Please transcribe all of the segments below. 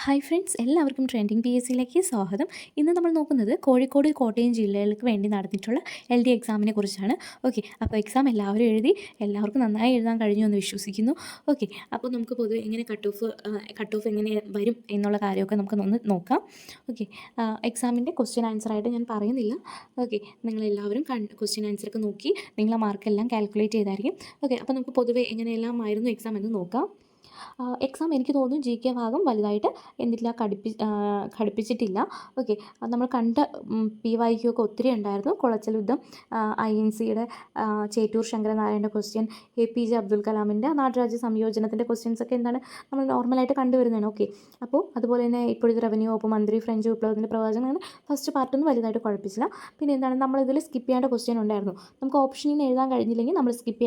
Hi friends, എല്ലാവർക്കും trending P S സിയിലേക്ക് സ്വാഗതം. ഇന്ന് നമ്മൾ നോക്കുന്നത് കോഴിക്കോട്, കോട്ടയം ജില്ലകൾക്ക് വേണ്ടി നടന്നിട്ടുള്ള LD എക്സാമിനെ കുറിച്ചാണ്. ഓക്കെ, അപ്പോൾ എക്സാം എല്ലാവരും എഴുതി, എല്ലാവർക്കും നന്നായി എഴുതാൻ കഴിഞ്ഞു എന്ന് വിശ്വസിക്കുന്നു. ഓക്കെ, അപ്പോൾ നമുക്ക് പൊതുവെ എങ്ങനെ കട്ട് ഓഫ് എങ്ങനെ വരും എന്നുള്ള കാര്യമൊക്കെ നമുക്കൊന്ന് നോക്കാം. ഓക്കെ, എക്സാമിൻ്റെ ക്വസ്റ്റ്യൻ ആൻസറായിട്ട് ഞാൻ പറയുന്നില്ല. ഓക്കെ, നിങ്ങളെല്ലാവരും ക്വസ്റ്റ്യൻ ആൻസറൊക്കെ നോക്കി നിങ്ങളെ മാർക്കെല്ലാം കാൽക്കുലേറ്റ് ചെയ്തായിരിക്കും. ഓക്കെ, അപ്പോൾ നമുക്ക് പൊതുവെ എങ്ങനെയെല്ലാം ആയിരുന്നു എക്സാം എന്ന് നോക്കാം. എക്സാം എനിക്ക് തോന്നുന്നു GK ഭാഗം വലുതായിട്ട് എന്തില്ല ഘടിപ്പിച്ചിട്ടില്ല. ഓക്കെ, നമ്മൾ കണ്ട PYQ ഒക്കെ ഒത്തിരി ഉണ്ടായിരുന്നു. കുളച്ചൽ യുദ്ധം, INCയുടെ ചേറ്റൂർ ശങ്കരനാരായണൻ്റെ ക്വസ്റ്റ്യൻ, APJ അബ്ദുൽ കലാമിൻ്റെ നാട്ടുരാജ്യ സംയോജനത്തിൻ്റെ ക്വസ്റ്റ്യൻസ് ഒക്കെ എന്താണ് നമ്മൾ നോർമലായിട്ട് കണ്ടുവരുന്നതാണ്. ഓക്കെ, അപ്പോൾ അതുപോലെ തന്നെ ഇപ്പോഴത്തെ റവന്യൂ വകുപ്പ് മന്ത്രി, ഫ്രഞ്ച് വിപ്ലവത്തിൻ്റെ പ്രവാചകൻ, അങ്ങനെ ഫസ്റ്റ് പാർട്ടൊന്നും വലുതായിട്ട് കുഴപ്പിച്ചില്ല. പിന്നെ എന്താണ് നമ്മളിതിൽ സ്കിപ്പ് ചെയ്യേണ്ട ക്വസ്റ്റ്യൻ ഉണ്ടായിരുന്നു. നമുക്ക് ഓപ്ഷനിൽ നിന്ന് എഴുതാൻ കഴിഞ്ഞില്ലെങ്കിൽ നമ്മൾ സ്കിപ്പ്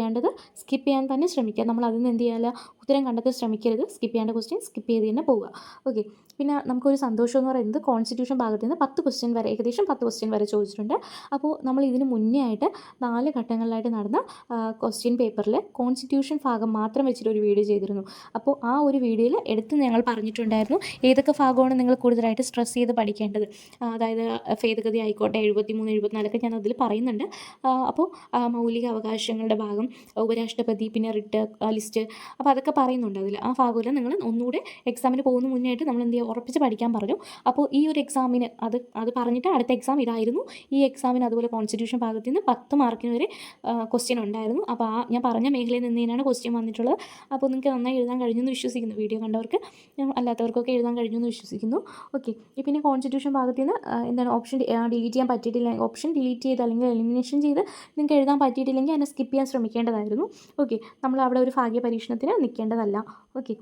ചെയ്യാൻ തന്നെ ശ്രമിക്കുക. നമ്മൾ അതിൽ നിന്ന് എന്ത് ചെയ്യാല്ല, ഉത്തരം കണ്ടെത്താൻ ശ്രമിക്കരുത്. സ്കിപ്പ് ചെയ്യേണ്ട ക്വസ്റ്റ്യൻ സ്കിപ്പ് ചെയ്ത് തന്നെ പോവുക. ഓക്കെ, പിന്നെ നമുക്കൊരു സന്തോഷം എന്ന് പറയുന്നത് കോൺസ്റ്റിറ്റ്യൂഷൻ ഭാഗത്ത് നിന്ന് 10 ക്വസ്റ്റ്യൻ വരെ, ഏകദേശം 10 ക്വസ്റ്റ്യൻ വരെ ചോദിച്ചിട്ടുണ്ട്. അപ്പോൾ നമ്മൾ ഇതിന് മുന്നേ ആയിട്ട് 4 ഘട്ടങ്ങളിലായിട്ട് നടന്ന ക്വസ്റ്റ്യൻ പേപ്പറിൽ കോൺസ്റ്റിറ്റ്യൂഷൻ ഭാഗം മാത്രം വെച്ചിട്ട് ഒരു വീഡിയോ ചെയ്തിരുന്നു. അപ്പോൾ ആ ഒരു വീഡിയോയിൽ എടുത്ത് ഞങ്ങൾ പറഞ്ഞിട്ടുണ്ടായിരുന്നു ഏതൊക്കെ ഭാഗമാണ് നിങ്ങൾ കൂടുതലായിട്ട് സ്ട്രെസ് ചെയ്ത് പഠിക്കേണ്ടത്. അതായത് ഭേദഗതി ആയിക്കോട്ടെ, 73, 74 ഞാൻ അതിൽ പറയുന്നുണ്ട്. അപ്പോൾ മൗലിക അവകാശങ്ങളുടെ ഭാഗം, ഉപരാഷ്ട്രപതി, പിന്നെ റിട്ട് ലിസ്റ്റ്, അപ്പോൾ അതൊക്കെ പറയുന്നുണ്ട് അതിൽ. ആ ഭാഗമില്ല നിങ്ങൾ ഒന്നുകൂടെ എക്സാമിന് പോകുന്ന മുന്നേ ആയിട്ട് നമ്മൾ എന്ത് ചെയ്യുക, ഉറപ്പിച്ച് പഠിക്കാൻ പറഞ്ഞു. അപ്പോൾ ഈ ഒരു എക്സാമിന് അത് പറഞ്ഞിട്ട് അടുത്ത എക്സാം ഇതായിരുന്നു. ഈ എക്സാമിന് അതുപോലെ കോൺസ്റ്റിറ്റ്യൂഷൻ ഭാഗത്ത് നിന്ന് 10 മാർക്കിന് വരെ ക്വസ്റ്റ്യൻ ഉണ്ടായിരുന്നു. അപ്പോൾ ഞാൻ പറഞ്ഞ മേഖലയിൽ നിന്ന് തന്നെയാണ് ക്വസ്റ്റ്യൻ വന്നിട്ടുള്ളത്. അപ്പോൾ നിങ്ങൾക്ക് നന്നായി എഴുതാൻ കഴിഞ്ഞെന്ന് വിശ്വസിക്കുന്നു. വീഡിയോ കണ്ടവർക്ക്, അല്ലാത്തവർക്കൊക്കെ എഴുതാൻ കഴിഞ്ഞെന്ന് വിശ്വസിക്കുന്നു. ഓക്കെ, പിന്നെ കോൺസ്റ്റിറ്റ്യൂഷൻ ഭാഗത്ത് നിന്ന് എന്താണ് ഓപ്ഷൻ ഡിലീറ്റ് ചെയ്യാൻ പറ്റിയിട്ടില്ല, ഓപ്ഷൻ ഡിലീറ്റ് ചെയ്ത് അല്ലെങ്കിൽ എലിമിനേഷൻ ചെയ്ത് നിങ്ങൾക്ക് എഴുതാൻ പറ്റിയിട്ടില്ലെങ്കിൽ അതിനെ സ്കിപ്പ് ചെയ്യാൻ ശ്രമിക്കേണ്ടതായിരുന്നു. ഓക്കെ, നമ്മൾ അവിടെ ഒരു ഭാഗ്യ പരീക്ഷണത്തിന് നിൽക്കേണ്ടതല്ല. ഓക്കെ,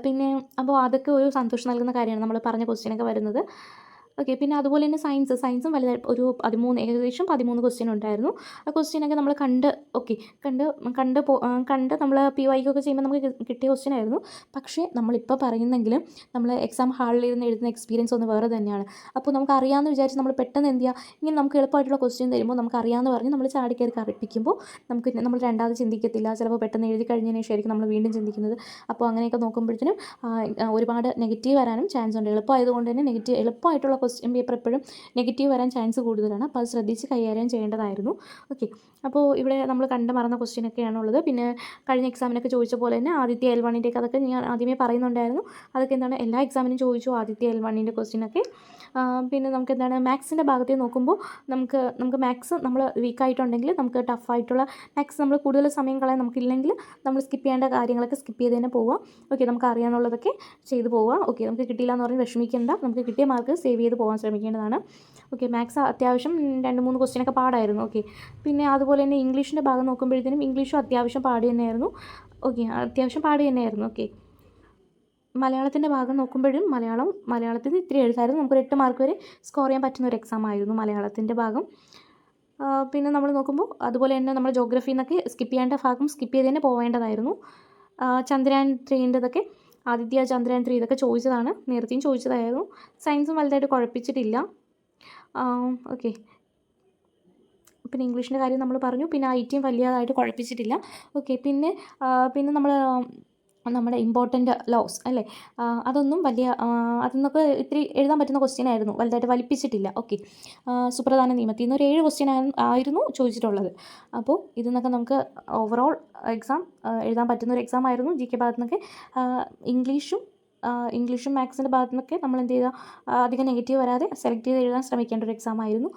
പിന്നെ അപ്പോൾ അതൊക്കെ ഒരു സന്തോഷം നൽകുന്ന കാര്യമാണ് നമ്മൾ പറഞ്ഞ ക്വസ്റ്റ്യനൊക്കെ വരുന്നത്. ഓക്കെ, പിന്നെ അതുപോലെ തന്നെ സയൻസും വലുതായിട്ട് ഒരു 13, ഏകദേശം 13 ക്വസ്റ്റ്യൻ ഉണ്ടായിരുന്നു. ആ ക്വസ്റ്റ്യനൊക്കെ നമ്മൾ കണ്ട് നമ്മൾ PYQ ഒക്കെ ചെയ്യുമ്പോൾ നമുക്ക് കിട്ടിയ ക്വസ്റ്റ്യൻ ആയിരുന്നു. പക്ഷേ നമ്മളിപ്പോൾ പറയുന്നെങ്കിലും നമ്മൾ എക്സാം ഹാളിൽ ഇരുന്ന് എഴുതുന്ന എക്സ്പീരിയൻസ് ഒന്ന് വേറെ തന്നെയാണ്. അപ്പോൾ നമുക്ക് അറിയാമെന്ന് വിചാരിച്ച് നമ്മൾ പെട്ടെന്ന് എന്ത് ചെയ്യുക, ഇങ്ങനെ നമുക്ക് എളുപ്പമായിട്ടുള്ള ക്വസ്റ്റ്യൻ തരുമ്പോൾ നമുക്ക് അറിയാമെന്ന് പറഞ്ഞ് നമ്മൾ ചാടിക്കയറി കറിപ്പിക്കുമ്പോൾ നമ്മൾ രണ്ടാമത് ചിന്തിക്കത്തില്ല. ചിലപ്പോൾ പെട്ടെന്ന് എഴുതി കഴിഞ്ഞതിന് ശേഷമായിരിക്കും നമ്മൾ വീണ്ടും ചിന്തിക്കുന്നത്. അപ്പോൾ അങ്ങനെയൊക്കെ നോക്കുമ്പോഴത്തേനും ഒരുപാട് നെഗറ്റീവ് വരാനും ചാൻസ് ഉണ്ട്. എളുപ്പമായതുകൊണ്ട് തന്നെ എളുപ്പമായിട്ടുള്ള ക്വസ്റ്റ്യൻ പേപ്പർ എപ്പോഴും നെഗറ്റീവ് വരാൻ ചാൻസ് കൂടുതലാണ്. അപ്പോൾ അത് ശ്രദ്ധിച്ച് കൈകാര്യം ചെയ്യേണ്ടതായിരുന്നു. ഓക്കെ, അപ്പോൾ ഇവിടെ നമ്മൾ മറന്ന ക്വസ്റ്റ്യനൊക്കെയാണുള്ളത്. പിന്നെ കഴിഞ്ഞ എക്സാമിനൊക്കെ ചോദിച്ച പോലെ തന്നെ ആദിത്യ L1-ൻ്റെയൊക്കെ അതൊക്കെ ഞാൻ ആദ്യമേ പറയുന്നുണ്ടായിരുന്നു. അതൊക്കെ എന്താണ് എല്ലാ എക്സാമിനും ചോദിച്ചു ആദിത്യ L1-ൻ്റെ ക്വസ്റ്റ്യനൊക്കെ. പിന്നെ നമുക്ക് എന്താണ് മാത്സിൻ്റെ ഭാഗത്തേക്ക് നോക്കുമ്പോൾ നമുക്ക് മാത്സ് നമ്മൾ വീക്കായിട്ടുണ്ടെങ്കിൽ നമുക്ക് ടഫായിട്ടുള്ള മാത്സ് നമ്മൾ കൂടുതൽ സമയം കളയാൻ നമുക്കില്ലെങ്കിൽ നമ്മൾ സ്കിപ്പ് ചെയ്യേണ്ട കാര്യങ്ങളൊക്കെ സ്കിപ്പ് ചെയ്ത് തന്നെ പോവുക. ഓക്കെ, നമുക്ക് അറിയാനുള്ളതൊക്കെ ചെയ്ത് പോവുക. ഓക്കെ, നമുക്ക് കിട്ടിയില്ല എന്ന് പറഞ്ഞ് വിഷമിക്കേണ്ട. നമുക്ക് കിട്ടിയ മാർക്ക് സേവ് ചെയ്ത് പോകാൻ ശ്രമിക്കേണ്ടതാണ്. ഓക്കെ, മാത്സ് അത്യാവശ്യം 2-3 ക്വസ്റ്റ്യനൊക്കെ പാടായിരുന്നു. ഓക്കെ, പിന്നെ അതുപോലെ തന്നെ ഇംഗ്ലീഷിൻ്റെ ഭാഗം നോക്കുമ്പോഴത്തേനും ഇംഗ്ലീഷും അത്യാവശ്യം പാട് തന്നെയായിരുന്നു. ഓക്കെ, അത്യാവശ്യം പാട് തന്നെയായിരുന്നു. ഓക്കെ, മലയാളത്തിൻ്റെ ഭാഗം നോക്കുമ്പോഴും മലയാളത്തിൽ ഇത്തിരി എഴുതായിരുന്നു. നമുക്കൊരു 8 മാർക്ക് വരെ സ്കോർ ചെയ്യാൻ പറ്റുന്ന ഒരു എക്സാം ആയിരുന്നു മലയാളത്തിൻ്റെ ഭാഗം. പിന്നെ നമ്മൾ നോക്കുമ്പോൾ അതുപോലെ തന്നെ നമ്മൾ ജോഗ്രഫിയിൽ നിന്നൊക്കെ സ്കിപ്പ് ചെയ്യേണ്ട ഭാഗം സ്കിപ്പ് ചെയ്ത് തന്നെ പോവേണ്ടതായിരുന്നു. ചന്ദ്രയാൻ 3ൻ്റെതൊക്കെ, ആദിത്യ ചന്ദ്രയാൻ 3 ഇതൊക്കെ ചോദിച്ചതാണ്, നേരത്തെയും ചോദിച്ചതായിരുന്നു. സയൻസും വലുതായിട്ട് കുഴപ്പിച്ചിട്ടില്ല. ഓക്കെ, പിന്നെ ഇംഗ്ലീഷിൻ്റെ കാര്യം നമ്മൾ പറഞ്ഞു. പിന്നെ IT വലിയതായിട്ട് കുഴപ്പിച്ചിട്ടില്ല. ഓക്കെ, പിന്നെ നമ്മൾ നമ്മുടെ ഇമ്പോർട്ടൻ്റ് ലോസ് അല്ലേ, അതൊന്നും അതിന്നൊക്കെ ഇത്തിരി എഴുതാൻ പറ്റുന്ന ക്വസ്റ്റ്യൻ ആയിരുന്നു, വലുതായിട്ട് വലിപ്പിച്ചിട്ടില്ല. ഓക്കെ, സുപ്രധാന നിയമത്തിൽ നിന്ന് ഒരു 7 ക്വസ്റ്റ്യൻ ആയിരുന്നു ചോദിച്ചിട്ടുള്ളത്. അപ്പോൾ ഇതിൽ നിന്നൊക്കെ നമുക്ക് ഓവറോൾ എക്സാം എഴുതാൻ പറ്റുന്ന ഒരു എക്സാം ആയിരുന്നു. GK ഭാഗത്തു നിന്നൊക്കെ ഇംഗ്ലീഷും മാത്സിൻ്റെ ഭാഗത്തു നിന്നൊക്കെ നമ്മൾ എന്ത് ചെയ്യുക, അധികം നെഗറ്റീവ് വരാതെ സെലക്ട് ചെയ്ത് എഴുതാൻ ശ്രമിക്കേണ്ട ഒരു എക്സാം ആയിരുന്നു.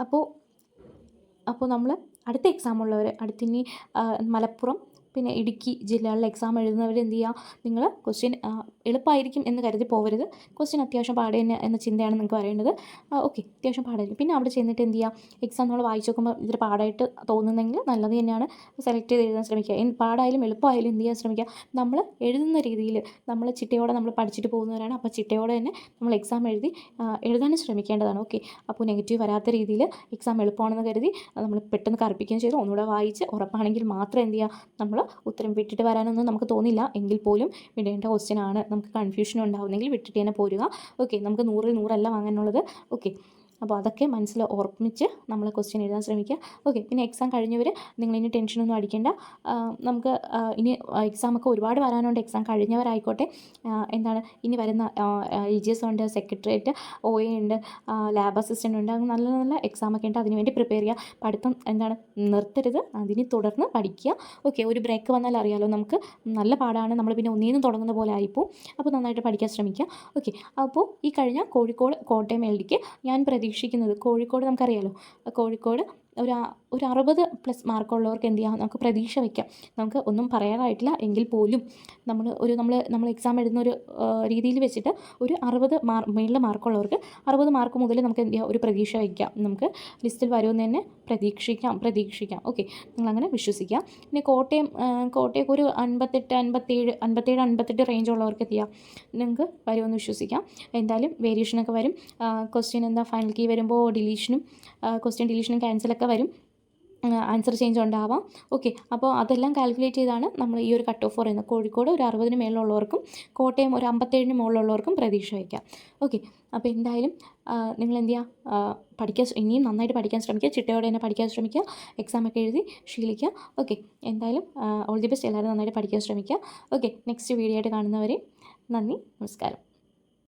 അപ്പോൾ നമ്മൾ അടുത്ത എക്സാം ഉള്ളവർ, അടുത്തിനി മലപ്പുറം പിന്നെ ഇടുക്കി ജില്ലകളിലെ എക്സാം എഴുതുന്നവർ എന്ത് ചെയ്യുക, നിങ്ങൾ ക്വസ്റ്റ്യൻ എളുപ്പമായിരിക്കും എന്ന് കരുതി പോകരുത്. ക്വസ്റ്റ്യൻ അത്യാവശ്യം പാട് തന്നെ എന്ന ചിന്തയാണ് നിങ്ങൾക്ക് പറയേണ്ടത്. ഓക്കെ, അത്യാവശ്യം പാടായിരിക്കും. പിന്നെ അവിടെ ചെന്നിട്ട് എന്ത് ചെയ്യുക, എക്സാം നമ്മൾ വായിച്ച് നോക്കുമ്പോൾ ഇതിൽ പാടായിട്ട് തോന്നുന്നെങ്കിൽ നല്ലത് തന്നെയാണ്, സെലക്ട് ചെയ്ത് എഴുതാൻ ശ്രമിക്കുക. പാടായാലും എളുപ്പമായാലും എന്ത് ചെയ്യാൻ ശ്രമിക്കുക, നമ്മൾ എഴുതുന്ന രീതിയിൽ നമ്മൾ ചിട്ടയോടെ നമ്മൾ പഠിച്ചിട്ട് പോകുന്നവരാണ്. അപ്പോൾ ചിട്ടയോടെ തന്നെ നമ്മൾ എക്സാം എഴുതാനും ശ്രമിക്കേണ്ടതാണ്. ഓക്കെ, അപ്പോൾ നെഗറ്റീവ് വരാത്ത രീതിയിൽ എക്സാം എളുപ്പമാണെന്ന് കരുതി നമ്മൾ പെട്ടെന്ന് കറുപ്പിക്കുകയും ചെയ്ത് ഒന്നുകൂടെ വായിച്ച് ഉറപ്പാണെങ്കിൽ മാത്രം എന്ത് ചെയ്യുക, നമ്മൾ ഉത്തരം വിട്ടിട്ട് വരാനൊന്നും നമുക്ക് തോന്നില്ല. എങ്കിൽ പോലും വിടേണ്ട ക്വസ്റ്റ്യൻ ആണ്, നമുക്ക് കൺഫ്യൂഷൻ ഉണ്ടാവുന്നെങ്കിൽ വിട്ടിട്ട് തന്നെ പോരുക. ഓക്കെ, നമുക്ക് 100-ൽ 100 അല്ല വാങ്ങാനുള്ളത്. ഓക്കെ, അപ്പോൾ അതൊക്കെ മനസ്സിൽ ഓർമ്മിച്ച് നമ്മൾ ക്വസ്റ്റ്യൻ എഴുതാൻ ശ്രമിക്കുക. ഓക്കെ, പിന്നെ എക്സാം കഴിഞ്ഞവർ നിങ്ങളിനി ടെൻഷനൊന്നും അടിക്കേണ്ട. നമുക്ക് ഇനി എക്സാമൊക്കെ ഒരുപാട് വരാനുണ്ട്. എക്സാം കഴിഞ്ഞവരായിക്കോട്ടെ, എന്താണ് ഇനി വരുന്ന EGS ഉണ്ട്, സെക്രട്ടേറിയറ്റ്, OA ഉണ്ട്, ലാബ് അസിസ്റ്റൻ്റ് ഉണ്ട്, അങ്ങനെ നല്ല നല്ല എക്സാമൊക്കെ ഉണ്ട്. അതിനുവേണ്ടി പ്രിപ്പയർ ചെയ്യുക. പഠിത്തം എന്താണ് നിർത്തരുത്, അതിനെ തുടർന്ന് പഠിക്കുക. ഓക്കെ, ഒരു ബ്രേക്ക് വന്നാൽ അറിയാമല്ലോ, നമുക്ക് നല്ല പാടാണ്, നമ്മൾ പിന്നെ ഒന്നീന്നും തുടങ്ങുന്ന പോലെ ആയിപ്പോവും. അപ്പോൾ നന്നായിട്ട് പഠിക്കാൻ ശ്രമിക്കുക. ഓക്കെ, അപ്പോൾ ഈ കഴിഞ്ഞ കോഴിക്കോട് കോട്ടയം LDക്ക് ഞാൻ പ്രതീക്ഷിക്കുന്നത്, കോഴിക്കോട് നമുക്കറിയാമല്ലോ, കോഴിക്കോട് ഒരു 60+ മാർക്കുള്ളവർക്ക് എന്ത് ചെയ്യാം, നമുക്ക് പ്രതീക്ഷ വയ്ക്കാം. നമുക്ക് ഒന്നും പറയാനായിട്ടില്ല എങ്കിൽ പോലും നമ്മൾ എക്സാം എഴുതുന്ന ഒരു രീതിയിൽ വെച്ചിട്ട് ഒരു 60 മേളിൽ മാർക്കുള്ളവർക്ക് 60 മാർക്ക് മുതൽ നമുക്ക് എന്ത് ചെയ്യാം, ഒരു പ്രതീക്ഷ വയ്ക്കാം. നമുക്ക് ലിസ്റ്റിൽ വരുമെന്ന് തന്നെ പ്രതീക്ഷിക്കാം. ഓക്കെ, നിങ്ങളങ്ങനെ വിശ്വസിക്കുക. പിന്നെ കോട്ടയം ഒരു 57 റേഞ്ച് ഉള്ളവർക്ക് എന്ത് ചെയ്യാം, നിങ്ങൾക്ക് വരുമെന്ന് വിശ്വസിക്കാം. എന്തായാലും വേരിയേഷനൊക്കെ വരും. ക്വസ്റ്റ്യൻ ഫൈനൽ കീ വരുമ്പോൾ ക്വസ്റ്റ്യൻ ഡിലീഷനും ക്യാൻസലൊക്കെ വരും. ആൻസർ ചേഞ്ച് ഉണ്ടാവാം. ഓക്കെ, അപ്പോൾ അതെല്ലാം കാൽക്കുലേറ്റ് ചെയ്താണ് നമ്മൾ ഈ ഒരു കട്ട് ഓഫ് പറയുന്നത്. കോഴിക്കോട് ഒരു 60 മേളിലുള്ളവർക്കും കോട്ടയം ഒരു 57 മുകളിലുള്ളവർക്കും പ്രതീക്ഷ വയ്ക്കാം. ഓക്കെ, അപ്പോൾ എന്തായാലും നിങ്ങൾ എന്ത് ചെയ്യുക, ഇനിയും നന്നായിട്ട് പഠിക്കാൻ ശ്രമിക്കുക. ചിട്ടയോടെ തന്നെ പഠിക്കാൻ ശ്രമിക്കുക. എക്സാമൊക്കെ എഴുതി ശീലിക്കുക. ഓക്കെ, എന്തായാലും ഓൾ ദി ബെസ്റ്റ്. എല്ലാവരും നന്നായിട്ട് പഠിക്കാൻ ശ്രമിക്കുക. ഓക്കെ, നെക്സ്റ്റ് വീഡിയോ ആയിട്ട് കാണുന്നവരെ നന്ദി, നമസ്കാരം.